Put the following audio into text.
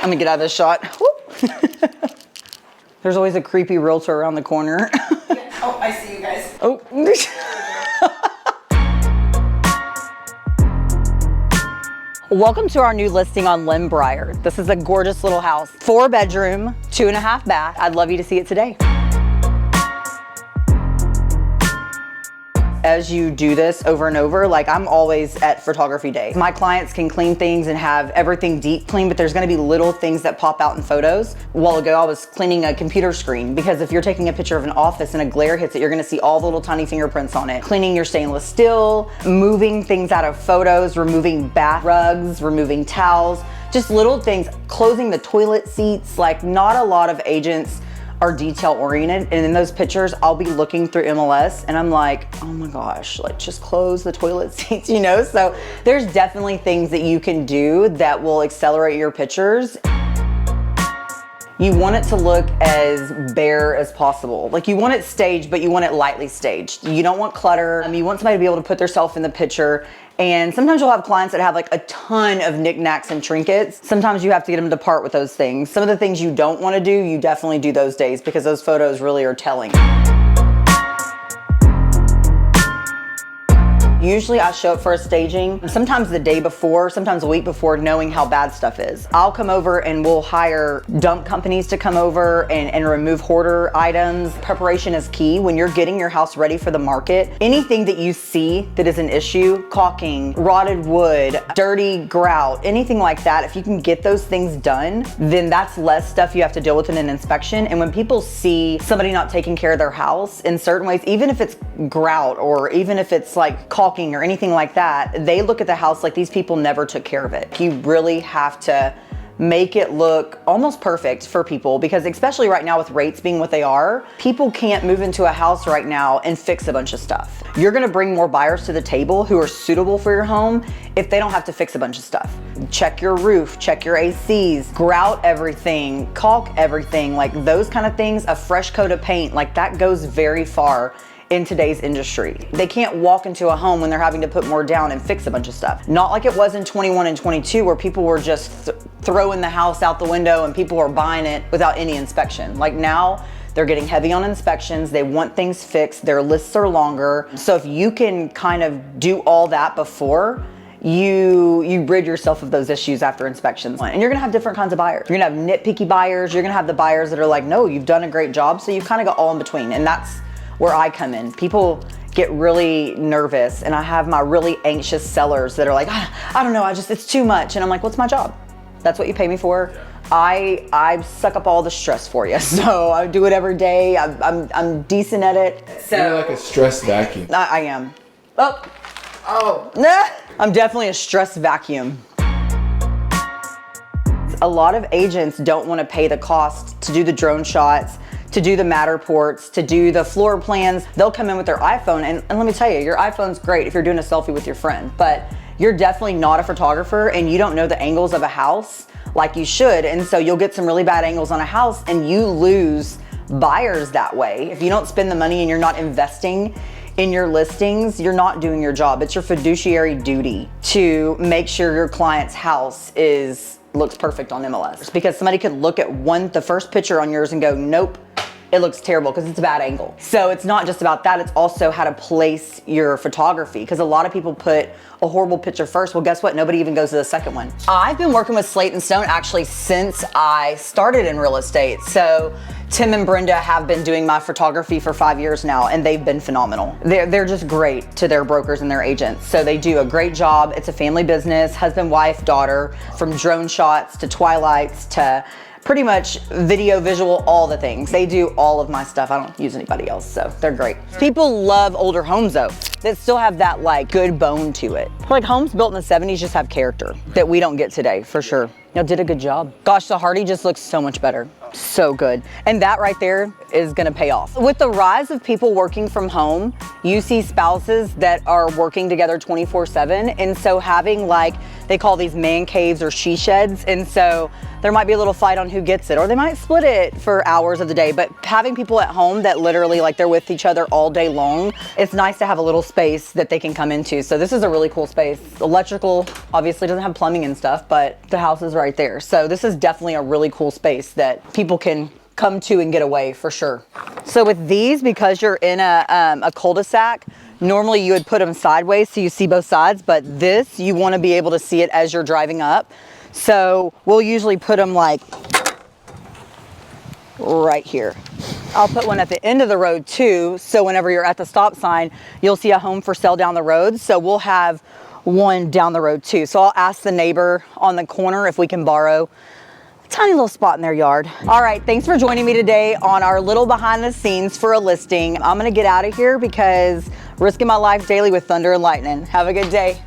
I'm gonna get out of this shot. There's always a creepy realtor around the corner. Yeah. Oh, I see you guys. Oh. Welcome to our new listing on Limbrier. This is a gorgeous little house. 4-bedroom, 2.5 bath. I'd love you to see it today. As you do this over and over, like I'm always at photography day. My clients can clean things and have everything deep clean, but there's gonna be little things that pop out in photos. A while ago, I was cleaning a computer screen because if you're taking a picture of an office and a glare hits it, you're gonna see all the little tiny fingerprints on it. Cleaning your stainless steel, moving things out of photos, removing bath rugs, removing towels, just little things, closing the toilet seats. Like not a lot of agents are detail oriented, and in those pictures I'll be looking through MLS and I'm like, oh my gosh, like just close the toilet seats, you know? So there's definitely things that you can do that will accelerate your pictures. You want it to look as bare as possible. Like you want it staged, but you want it lightly staged. You don't want clutter. You want somebody to be able to put themselves in the picture. And sometimes you'll have clients that have like a ton of knickknacks and trinkets. Sometimes you have to get them to part with those things. Some of the things you don't want to do, you definitely do those days because those photos really are telling. Usually I show up for a staging, sometimes the day before, sometimes a week before, knowing how bad stuff is. I'll come over and we'll hire dump companies to come over and remove hoarder items. Preparation is key. When you're getting your house ready for the market, anything that you see that is an issue, caulking, rotted wood, dirty grout, anything like that, if you can get those things done, then that's less stuff you have to deal with in an inspection. And when people see somebody not taking care of their house in certain ways, even if it's grout or even if it's like caulking or anything like that, they look at the house like these people never took care of it. You really have to make it look almost perfect for people because especially right now with rates being what they are, people can't move into a house right now and fix a bunch of stuff. You're gonna bring more buyers to the table who are suitable for your home if they don't have to fix a bunch of stuff. Check your roof, check your ACs, grout everything, caulk everything, like those kind of things. A fresh coat of paint, like that goes very far in today's industry. They can't walk into a home when they're having to put more down and fix a bunch of stuff. Not like it was in 21 and 22 where people were just throwing the house out the window and people were buying it without any inspection. Like now, they're getting heavy on inspections. They want things fixed. Their lists are longer. So if you can kind of do all that before, you rid yourself of those issues after inspections. And you're gonna have different kinds of buyers. You're gonna have nitpicky buyers. You're gonna have the buyers that are like, no, you've done a great job. So you've kind of got all in between. And that's where I come in. People get really nervous and I have my really anxious sellers that are like, I don't know, it's too much. And I'm like, what's my job? That's what you pay me for. I suck up all the stress for you. So I do it every day. I'm decent at it. So you're like a stress vacuum. I am. Oh, nah. I'm definitely a stress vacuum. A lot of agents don't want to pay the cost to do the drone shots, to do the Matterports, to do the floor plans. They'll come in with their iPhone and let me tell you, your iPhone's great if you're doing a selfie with your friend, but you're definitely not a photographer and you don't know the angles of a house like you should. And so you'll get some really bad angles on a house and you lose buyers that way. If you don't spend the money and you're not investing in your listings, you're not doing your job. It's your fiduciary duty to make sure your client's house looks perfect on MLS, because somebody could look at the first picture on yours and go, nope, it looks terrible because it's a bad angle. So it's not just about that, it's also how to place your photography, because a lot of people put a horrible picture first. Well, guess what? Nobody even goes to the second one. I've been working with Slate and Stone actually since I started in real estate. So Tim and Brenda have been doing my photography for 5 years now, and they've been phenomenal. They're just great to their brokers and their agents. So they do a great job. It's a family business, husband, wife, daughter, from drone shots to twilights to pretty much video, visual, all the things. They do all of my stuff. I don't use anybody else, so they're great. People love older homes though, that still have that like good bone to it. Like homes built in the 70s just have character that we don't get today, for sure. Y'all did a good job. Gosh, the Hardy just looks so much better. So good. And that right there is gonna pay off. With the rise of people working from home, you see spouses that are working together 24/7. And so having like, they call these man caves or she sheds. And so there might be a little fight on who gets it, or they might split it for hours of the day. But having people at home that literally like they're with each other all day long, it's nice to have a little space that they can come into. So this is a really cool space. Electrical obviously doesn't have plumbing and stuff, but the house is right there. So this is definitely a really cool space that people can come to and get away for sure. So with these, because you're in a cul-de-sac, normally you would put them sideways so you see both sides, but this, you want to be able to see it as you're driving up. So we'll usually put them like right here. I'll put one at the end of the road too, so whenever you're at the stop sign, you'll see a home for sale down the road. So we'll have one down the road too. So I'll ask the neighbor on the corner if we can borrow a tiny little spot in their yard. All right, thanks for joining me today on our little behind the scenes for a listing. I'm gonna get out of here because risking my life daily with thunder and lightning. Have a good day.